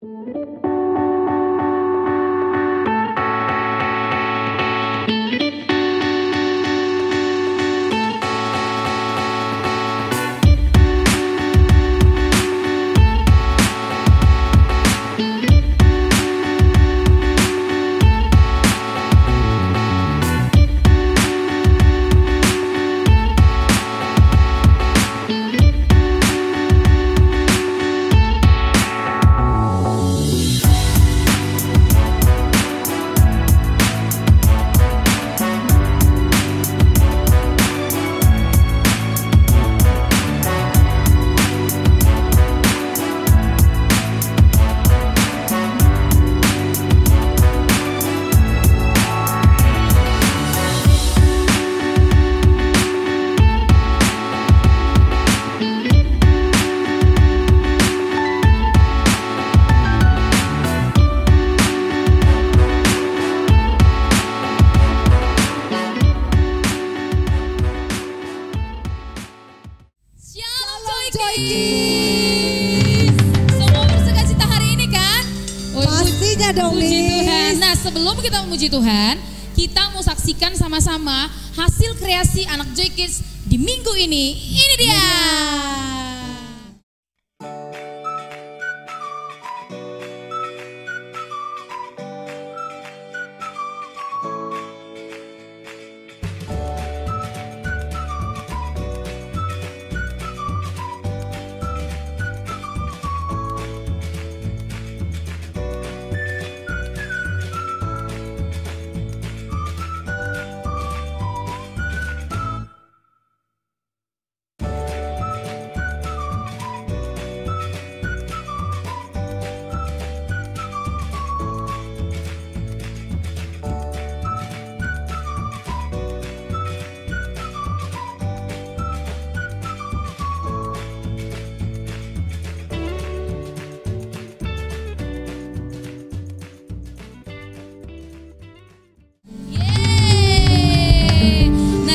Semua bersukacita hari ini kan? Pastinya dong, Puji Tuhan. Nah, sebelum kita memuji Tuhan, kita mau saksikan sama-sama hasil kreasi anak Joy Kids di minggu ini. Ini dia.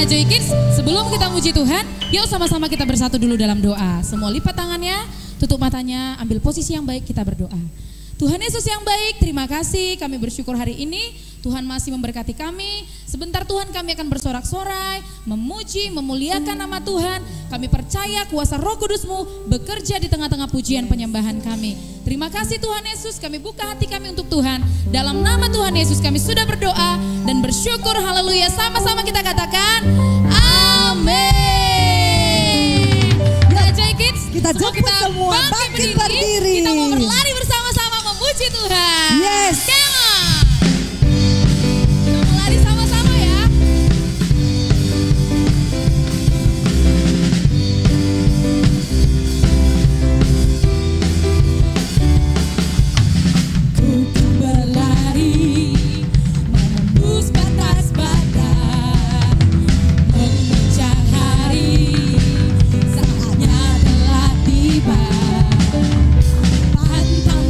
Joy Kids, sebelum kita muji Tuhan, yuk sama-sama kita bersatu dulu dalam doa. Semua lipat tangannya, tutup matanya, ambil posisi yang baik, kita berdoa. Tuhan Yesus yang baik, terima kasih, kami bersyukur hari ini Tuhan masih memberkati kami. Sebentar Tuhan kami akan bersorak-sorai, memuji, memuliakan nama Tuhan. Kami percaya kuasa Roh Kudus-Mu bekerja di tengah-tengah pujian penyembahan kami. Terima kasih Tuhan Yesus, kami buka hati kami untuk Tuhan. Dalam nama Tuhan Yesus kami sudah berdoa dan bersyukur, haleluya. Sama-sama kita katakan, amin. Nah Joy Kids, kita jemput semua bangkit berdiri. Kita mau berlari bersama-sama memuji Tuhan. Yes. Come on. Kita mau lari sama-sama ya. Ku berlari menembus batas-batas, mengejar hari, saatnya telah tiba. Pantang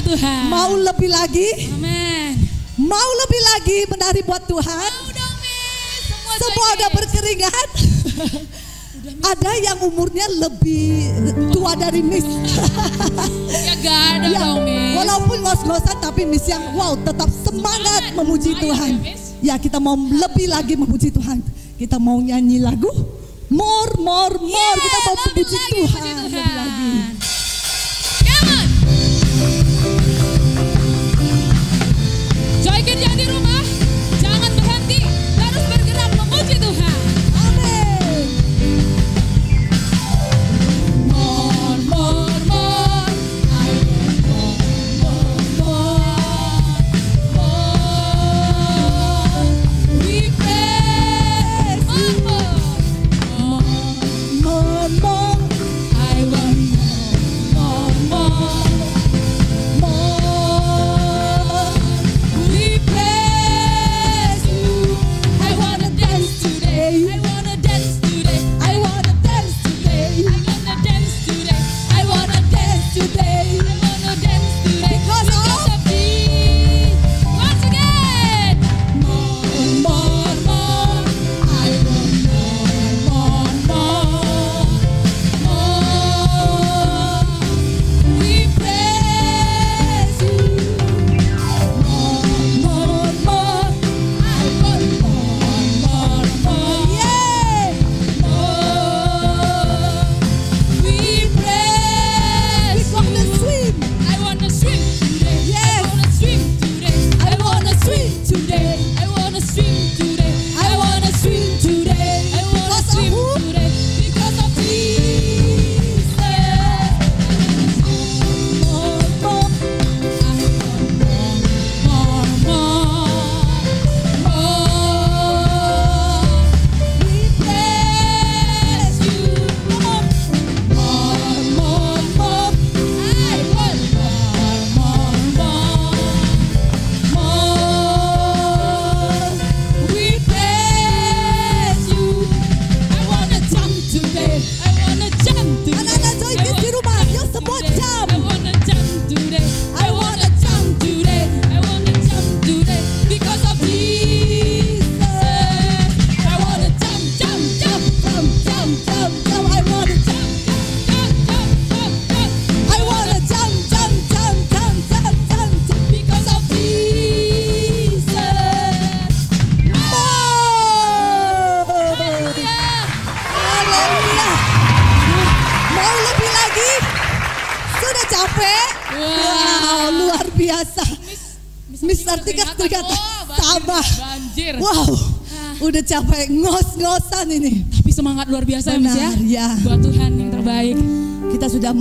Tuhan. Mau lebih lagi? Amin. Mau lebih lagi menari buat Tuhan? Mau dong, Miss. Semua udah berkeringat. Ada yang umurnya lebih tua dari Miss. Ya gak ada Ya, dong, Miss. walaupun ngos-ngosan tapi Miss yang wow tetap semangat memuji Ayo, Tuhan. ya, Miss. Ya, kita mau lebih lagi memuji Tuhan. Kita mau nyanyi lagu more. Kita mau Lebih memuji lagi, Tuhan puji lebih Tuhan. lagi. Come on. Joy Kids yang di rumah, jangan berhenti, terus bergerak memuji Tuhan. Amin. More, more, I want more. We praise, more. I want more. We praise you. I wanna dance today. I wanna dance today. I wanna dance today. I wanna dance today. I wanna dance today. I wanna dance today. Because of thee. Once again. More. I want more. We praise you. More. I want more. Yeah. More. We praise We wanna you. swim. I wanna swim today. Yes. I wanna swim today. I wanna swim today. I wanna swim today. I wanna swim today. I wanna Because of swim who? today. Because of Jesus. More. We praise you. More. I want more. We praise you. I wanna jump today. I wanna jump today. Anak-anak Joy Kids di rumah, yuk semua jump. I wanna jump today. I wanna jump today. I wanna jump today because of Jesus. I wanna jump. I wanna jump. I wanna jump. Because of Jesus. Haleluya. Mau lebih lagi? Sudah capek? Wow, luar biasa. Miss Artika terikat sama. Banjir. Wow, udah capek ngos-ngosan ini. Tapi semangat luar biasa ya, Miss ya. Benar, ya. Buat Tuhan yang terbaik. Kita sudah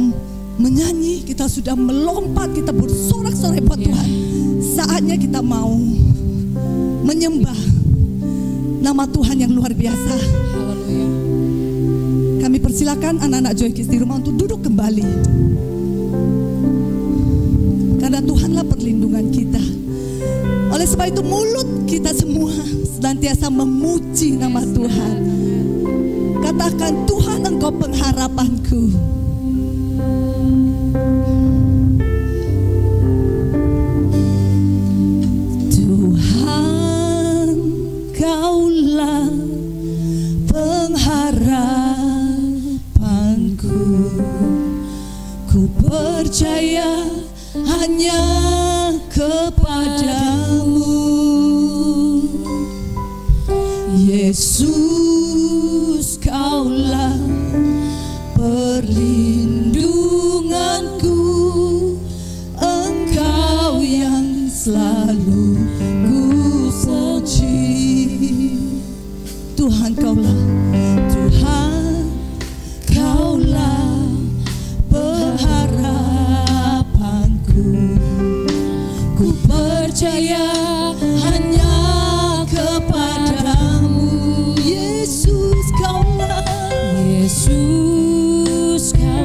menyanyi, kita sudah melompat, kita bersorak-sorai buat Ya. Tuhan. Saatnya kita mau menyembah nama Tuhan yang luar biasa. Haleluya. Kami persilakan anak-anak Joy Kids di rumah untuk duduk kembali. Karena Tuhanlah perlindungan kita. Oleh sebab itu mulut kita semua senantiasa memuji nama Tuhan. Katakan, Tuhan Engkau pengharapanku. Tuhan, Kaulah pengharapanku. Ku percaya hanya kepadamu, Yesus. Kaulah perlindunganku, Engkau yang selalu ku puji. Tuhan Kaulah, Tuhan Kaulah pengharapanku. Ku percaya hanya kepadamu, Yesus. Kaulah, Yesus. Kaulah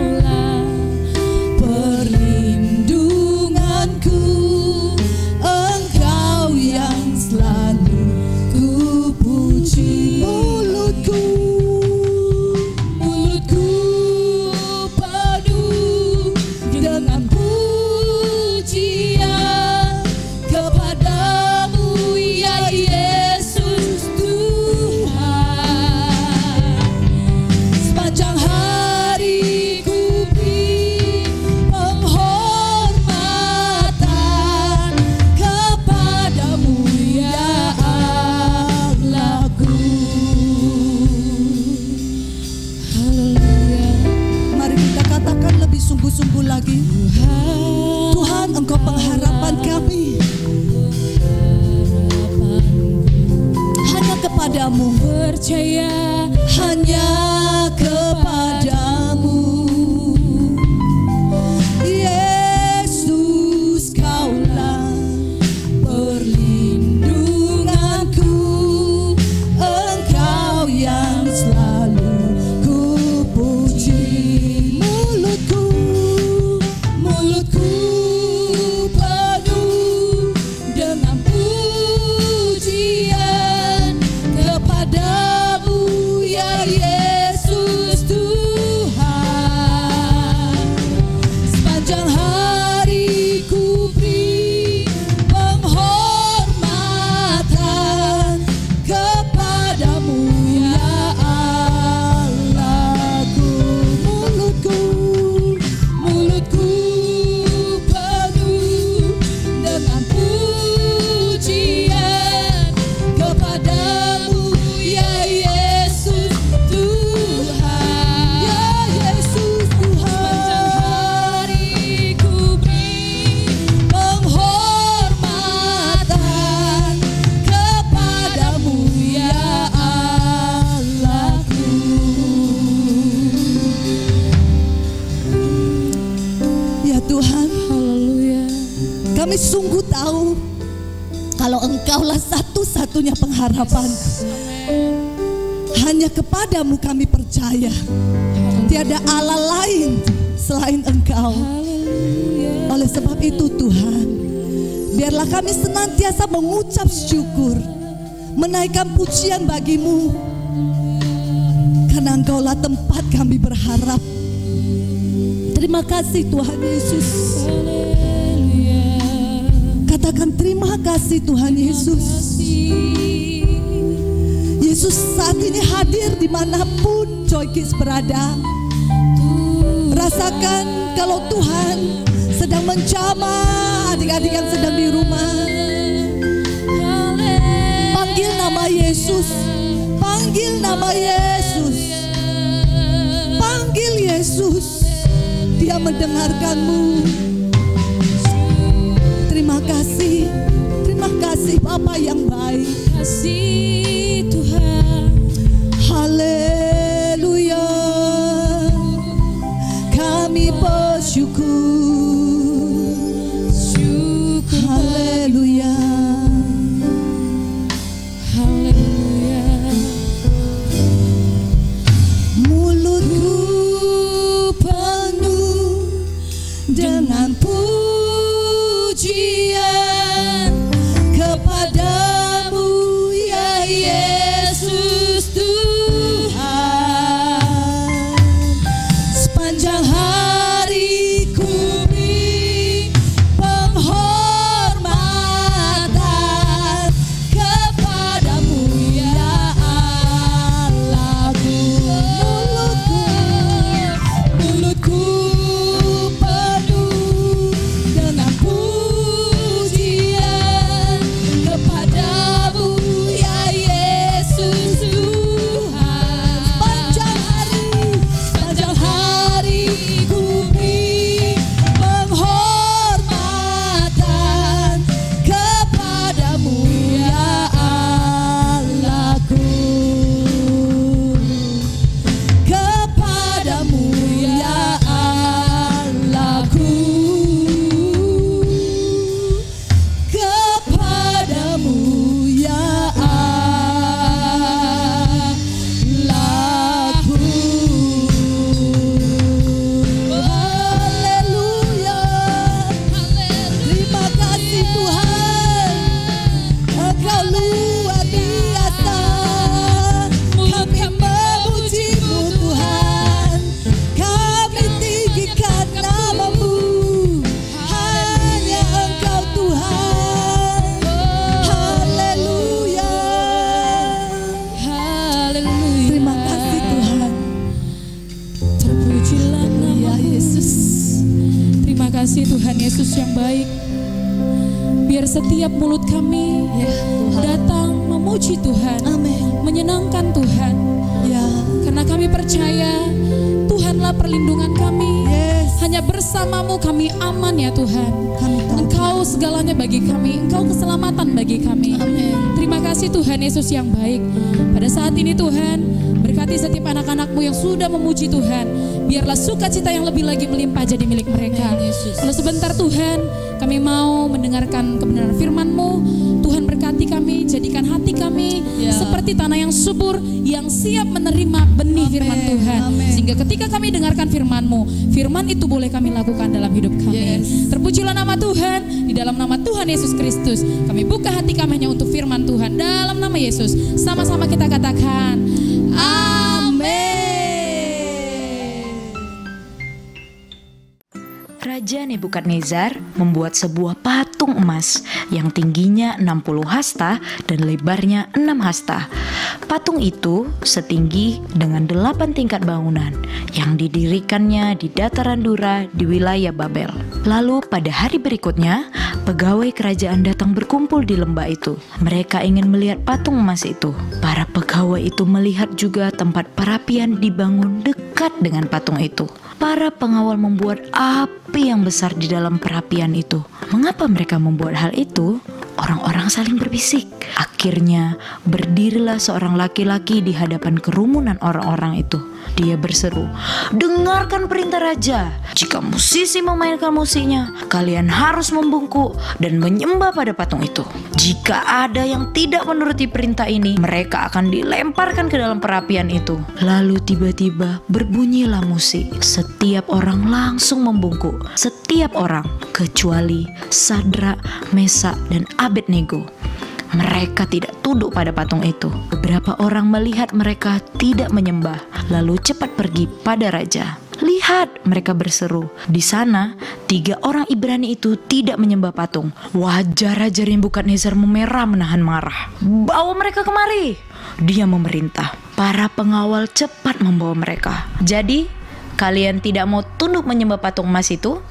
sungguh-sungguh lagi. Tuhan, Engkau pengharapan kami. Hanya kepadamu percaya, hanya kepadamu Yesus, Kaulah perlindunganku, Engkau yang selalu ku puji. Mulutku penuh dengan pujian kepadamu ya Yesus Tuhan. Sepanjang hari ku beri penghormatan kepadamu ya Allahku. Mulutku penuh dengan pujian kepadamu ya Yesus Tuhan. Ya Yesus Tuhan. Sepanjang hari ku beri penghormatan kepadamu ya Allahku. Ya Tuhan, haleluya. kami sungguh tahu kalau Engkaulah satu-satunya pengharapan. Hanya kepadamu kami percaya. Tiada Allah lain selain Engkau. Oleh sebab itu Tuhan, biarlah kami senantiasa mengucap syukur, menaikkan pujian bagimu, karena Engkaulah tempat kami berharap. Terima kasih Tuhan Yesus. Katakan terima kasih Tuhan Yesus. Yesus saat ini hadir dimanapun Joy Kids berada. Rasakan kalau Tuhan sedang menjamah adik-adik yang sedang di rumah. Panggil nama Yesus. Panggil nama Yesus. Panggil Yesus. Dia mendengarkanmu. Terima kasih Bapa yang baik. Kasih Tuhan, Haleluya. Kami bersyukur. Haleluya. haleluya. Mulutku penuh dengan pujian kepadamu ya Yesus Tuhan. Sepanjang hari ku beri penghormatan kepadamu ya Allahku. Mulutku penuh dengan pujian kepadamu ya Yesus Tuhan. Sepanjang hari ku beri penghormatan kepadamu ya Allahku. Kepadamu ya Allahku. Kepadamu ya Allahku. Haleluya. Terima kasih Tuhan. Engkau luar biasa. Kami memuji-Mu Tuhan. Kami tinggikan nama-Mu. Hanya Engkau Tuhan. Haleluya. Haleluya. Terima kasih Tuhan. Terpujilah Ya nama Yesus. Terima kasih Tuhan Yesus yang baik. Biar setiap mulut kami Ya Tuhan. datang memuji Tuhan, Amin. menyenangkan Tuhan. Ya. Karena kami percaya Tuhanlah perlindungan kami. Yes. Hanya bersamamu kami aman ya Tuhan. Engkau segalanya bagi kami, Engkau keselamatan bagi kami. Terima kasih Tuhan Yesus yang baik. Pada saat ini Tuhan, berkati setiap anak-anak-Mu yang sudah memuji Tuhan. Biarlah sukacita yang lebih lagi melimpah jadi milik mereka. Kalau sebentar Tuhan, kami mau mendengarkan kebenaran firman-Mu. Tuhan berkati kami, jadikan hati kami seperti tanah yang subur, yang siap menerima benih firman Tuhan. Sehingga ketika kami dengarkan firman-Mu, firman itu boleh kami lakukan dalam hidup kami. Terpujilah nama Tuhan, di dalam nama Tuhan Yesus Kristus. Kami buka hati kami hanya untuk firman Tuhan. Dalam nama Yesus, sama-sama kita katakan, amin. Raja Nebukadnezar membuat sebuah patung emas yang tingginya 60 hasta dan lebarnya 6 hasta. Patung itu setinggi dengan 8 tingkat bangunan yang didirikannya di dataran Dura di wilayah Babel. Lalu pada hari berikutnya, pegawai kerajaan datang berkumpul di lembah itu. Mereka ingin melihat patung emas itu. Para pegawai itu melihat juga tempat perapian dibangun dekat dengan patung itu. Para pengawal membuat api yang besar di dalam perapian itu. Mengapa mereka membuat hal itu? Orang-orang saling berbisik. Akhirnya berdirilah seorang laki-laki di hadapan kerumunan orang-orang itu. Dia berseru, "Dengarkan perintah raja. Jika musisi memainkan musiknya, kalian harus membungkuk dan menyembah pada patung itu. Jika ada yang tidak menuruti perintah ini, mereka akan dilemparkan ke dalam perapian itu." Lalu tiba-tiba berbunyilah musik. Setiap orang langsung membungkuk. Setiap orang kecuali Sadrak, Mesak, dan Abednego. Mereka tidak tunduk pada patung itu. Beberapa orang melihat mereka tidak menyembah, lalu cepat pergi pada raja. "Lihat," mereka berseru, "di sana 3 orang Ibrani itu tidak menyembah patung." Wajah Raja Nebukadnezar memerah menahan marah. "Bawa mereka kemari," dia memerintah. Para pengawal cepat membawa mereka. "Jadi, kalian tidak mau tunduk menyembah patung emas itu?"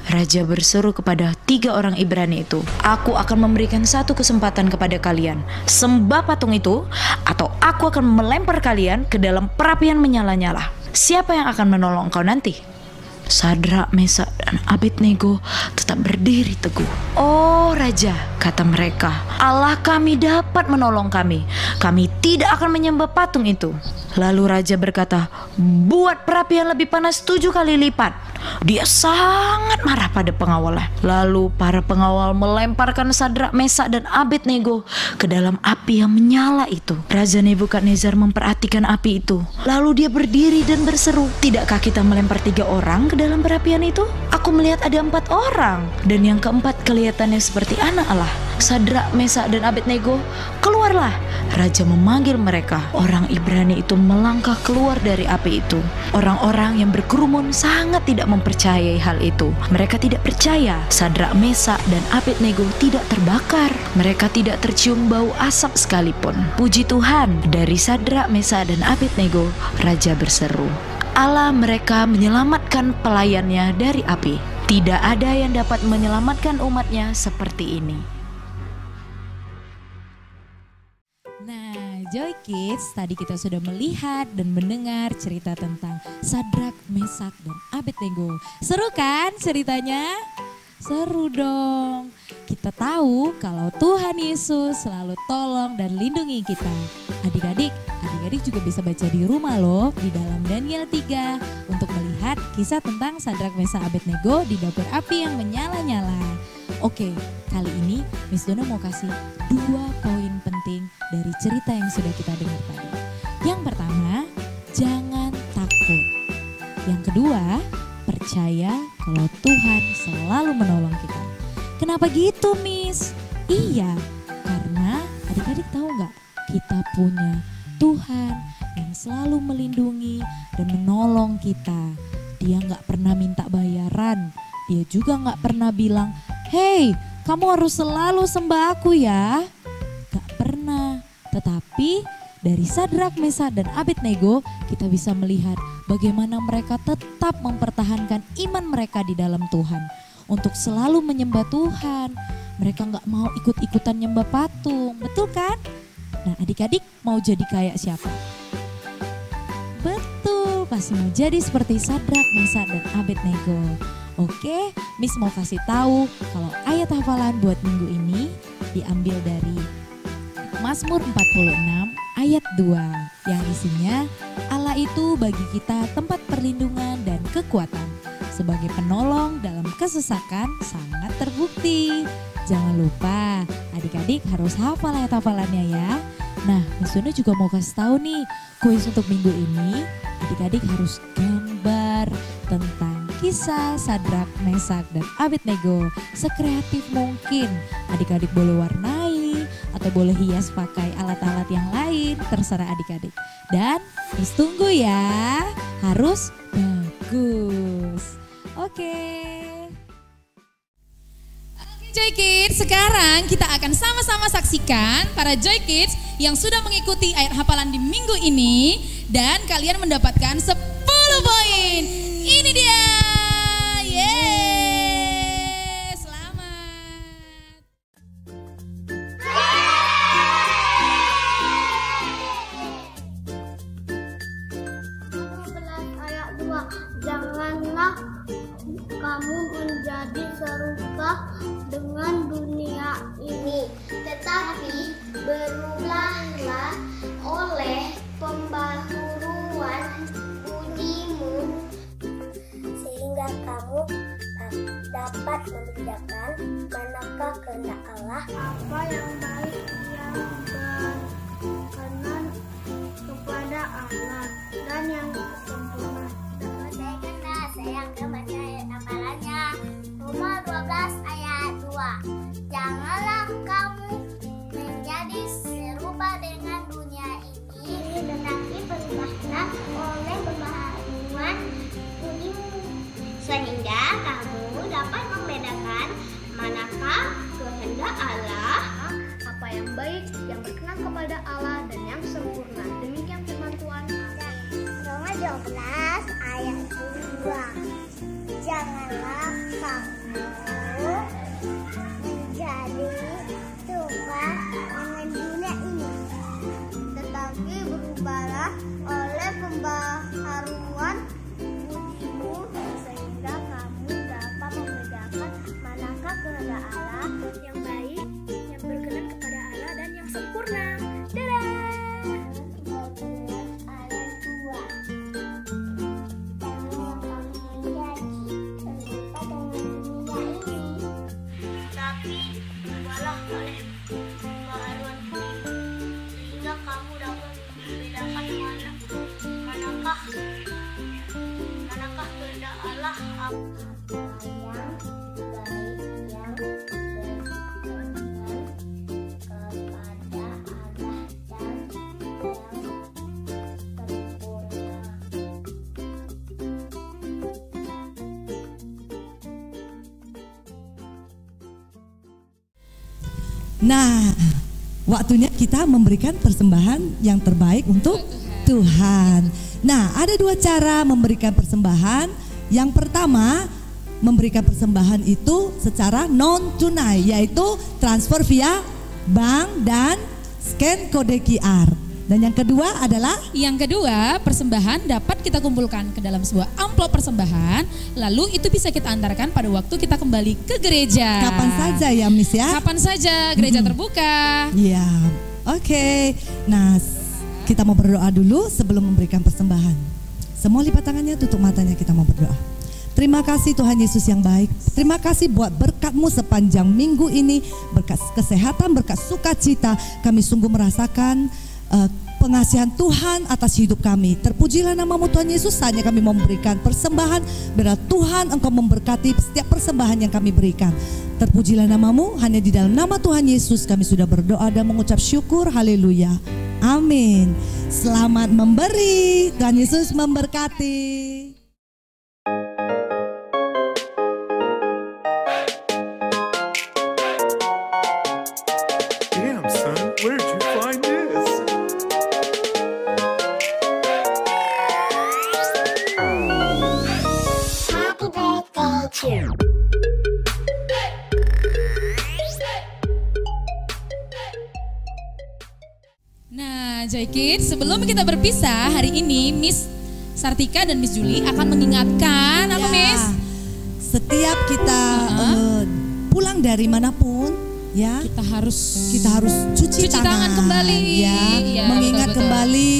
Raja berseru kepada 3 orang Ibrani itu, "Aku akan memberikan satu kesempatan kepada kalian. Sembah patung itu, atau aku akan melempar kalian ke dalam perapian menyala-nyala. Siapa yang akan menolong engkau nanti?" Sadrak, Mesak, dan Abednego tetap berdiri teguh. "Oh Raja," kata mereka, "Allah kami dapat menolong kami. Kami tidak akan menyembah patung itu." Lalu Raja berkata, "Buat perapian lebih panas 7 kali lipat." Dia sangat marah pada pengawalnya. Lalu para pengawal melemparkan Sadrak, Mesak, dan Abednego ke dalam api yang menyala itu. Raja Nebukadnezar memperhatikan api itu. Lalu dia berdiri dan berseru, "Tidakkah kita melempar 3 orang ke dalam perapian itu? Aku melihat ada 4 orang, dan yang keempat kelihatannya seperti anak Allah." Sadrak, Mesak, dan Abednego, "Keluarlah." Raja memanggil mereka. Orang Ibrani itu melangkah keluar dari api itu. Orang-orang yang berkerumun sangat tidak mempercayai hal itu. Mereka tidak percaya Sadrak, Mesak, dan Abednego tidak terbakar. Mereka tidak tercium bau asap sekalipun. Puji Tuhan, dari Sadrak, Mesak, dan Abednego, Raja berseru, "Allah mereka menyelamatkan pelayannya dari api. Tidak ada yang dapat menyelamatkan umatnya seperti ini." Nah, Joy Kids, tadi kita sudah melihat dan mendengar cerita tentang Sadrak, Mesak, dan Abednego. Seru kan ceritanya? Seru dong. Kita tahu kalau Tuhan Yesus selalu tolong dan lindungi kita. Adik-adik juga bisa baca di rumah loh, di dalam Daniel 3 untuk melihat kisah tentang Sadrak, Mesak, Abednego di dapur api yang menyala-nyala. Oke, kali ini Miss Dona mau kasih 2 poin penting dari cerita yang sudah kita dengar tadi. Yang pertama, jangan takut. Yang kedua, percaya kalau Tuhan selalu menolong kita. Kenapa gitu, Miss? Iya, karena adik-adik tahu nggak? Kita punya Tuhan yang selalu melindungi dan menolong kita. Dia nggak pernah minta bayaran. Dia juga nggak pernah bilang, "Hei, kamu harus selalu sembah aku ya." Gak pernah. Tetapi dari Sadrak, Mesak, dan Abednego kita bisa melihat bagaimana mereka tetap mempertahankan iman mereka di dalam Tuhan. Untuk selalu menyembah Tuhan. Mereka gak mau ikut-ikutan nyembah patung. Betul kan? Nah, adik-adik mau jadi kayak siapa? Betul, pasti mau jadi seperti Sadrak, Mesak, dan Abednego. Oke, Miss mau kasih tahu kalau ayat hafalan buat minggu ini diambil dari Mazmur 46 ayat 2 yang isinya Allah itu bagi kita tempat perlindungan dan kekuatan. Sebagai penolong dalam kesesakan sangat terbukti. Jangan lupa adik-adik harus hafal ayat hafalannya ya. Nah, Miss Sunu juga mau kasih tahu nih, kuis untuk minggu ini adik-adik harus gambar tentang kisah Sadrak, Mesak, dan Abednego sekreatif mungkin. Adik-adik boleh warnai atau boleh hias pakai alat-alat yang lain, terserah adik-adik. Dan Miss tunggu ya, harus bagus. Oke. Joy Kids, sekarang kita akan sama-sama saksikan para Joy Kids yang sudah mengikuti ayat hafalan di minggu ini dan kalian mendapatkan 10 poin. Ini dia. Yeay, selamat. Ayat 2, janganlah kamu menjadi serupa dengan dunia ini, tetapi berubahlah oleh pembaharuan budimu, sehingga kamu dapat membedakan manakah kehendak Allah, apa yang baik yang berkenan kepada Allah, dan yang sempurna. Saya akan baca ayat hafalannya. Roma 12 ayat 2. Janganlah kamu menjadi serupa dengan dunia ini, tetapi berubahlah oleh pembaharuan budimu, sehingga kamu dapat membedakan manakah kehendak Allah, apa yang baik, yang berkenan kepada Allah, dan yang sempurna. Demikian firman Tuhan. Roma 12 ayat 2. Janganlah kamu menjadi serupa dengan dunia ini, tetapi berubahlah oleh pembaharuan budimu, sehingga kamu dapat membedakan manakah kehendak Allah, yang baik, yang berkenan kepada Allah, dan yang sempurna. Dadah! Nah, waktunya kita memberikan persembahan yang terbaik untuk Tuhan. Nah, ada dua cara memberikan persembahan. Yang pertama, memberikan persembahan itu secara non tunai, yaitu transfer via bank dan scan kode QR. Dan yang kedua adalah? Yang kedua, persembahan dapat kita kumpulkan ke dalam sebuah amplop persembahan, lalu itu bisa kita antarkan pada waktu kita kembali ke gereja. Kapan saja ya Miss ya? Kapan saja, gereja terbuka. Iya, oke. Nah, kita mau berdoa dulu sebelum memberikan persembahan. Semua lipat tangannya, tutup matanya, kita mau berdoa. Terima kasih Tuhan Yesus yang baik. Terima kasih buat berkat-Mu sepanjang minggu ini, berkat kesehatan, berkat sukacita. Kami sungguh merasakan pengasihan Tuhan atas hidup kami. Terpujilah nama-Mu Tuhan Yesus. Saatnya kami memberikan persembahan. Biarlah Tuhan Engkau memberkati setiap persembahan yang kami berikan. Terpujilah nama-Mu. Hanya di dalam nama Tuhan Yesus kami sudah berdoa dan mengucap syukur. Haleluya. Amin. Selamat memberi. Tuhan Yesus memberkati. Damn, son, where'd you find this? Happy birthday to Nah, Joy Kids, sebelum kita berpisah hari ini, Miss Sartika dan Miss Juli akan mengingatkan apa Ya, Miss? Setiap kita pulang dari manapun, ya Kita harus cuci tangan kembali. ya, Iya, mengingat betul-betul. kembali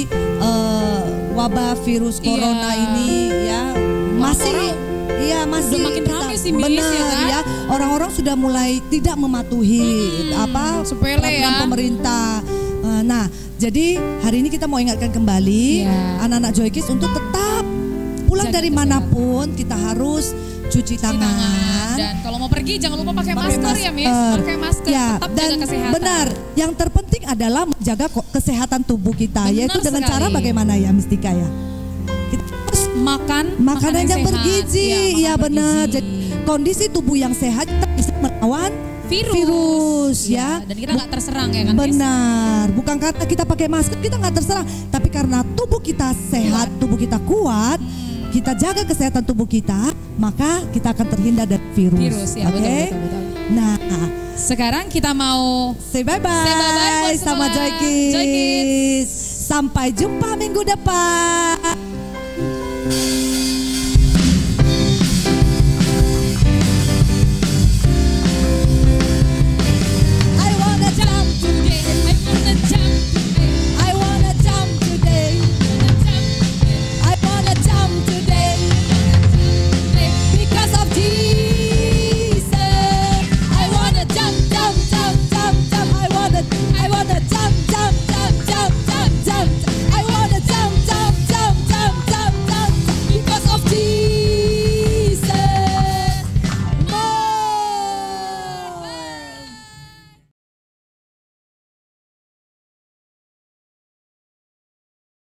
wabah virus corona Iya. ini ya masih masih udah makin rame sih, Miss, benar ya kan? ya, orang-orang sudah mulai tidak mematuhi sepele peraturan ya. pemerintah. Nah, jadi hari ini kita mau ingatkan kembali Iya. anak-anak Joy Kids untuk tetap pulang Jaga dari kesehatan. manapun kita harus cuci tangan. Dan kalau mau pergi jangan lupa pakai Pakai masker ya Miss. Pakai masker, Ya, tetap dan jaga kesehatan. benar, yang terpenting adalah menjaga kesehatan tubuh kita, Benar yaitu dengan sekali. cara bagaimana ya Mistika ya? Kita harus Makan makanan yang sehat. bergizi, Ya, ya makan benar. bergizi. Jadi kondisi tubuh yang sehat kita bisa melawan virus ya. Dan kita nggak terserang ya kan Miss? Benar, bukan karena kita pakai masker kita nggak terserang, tapi karena tubuh kita sehat, tubuh kita kuat, kita jaga kesehatan tubuh kita, maka kita akan terhindar dari virus. Virus ya, Oke? betul. Nah, Sekarang kita mau say bye bye, Say bye-bye buat sama semua Joy Kids. Joy Kids. Sampai jumpa minggu depan.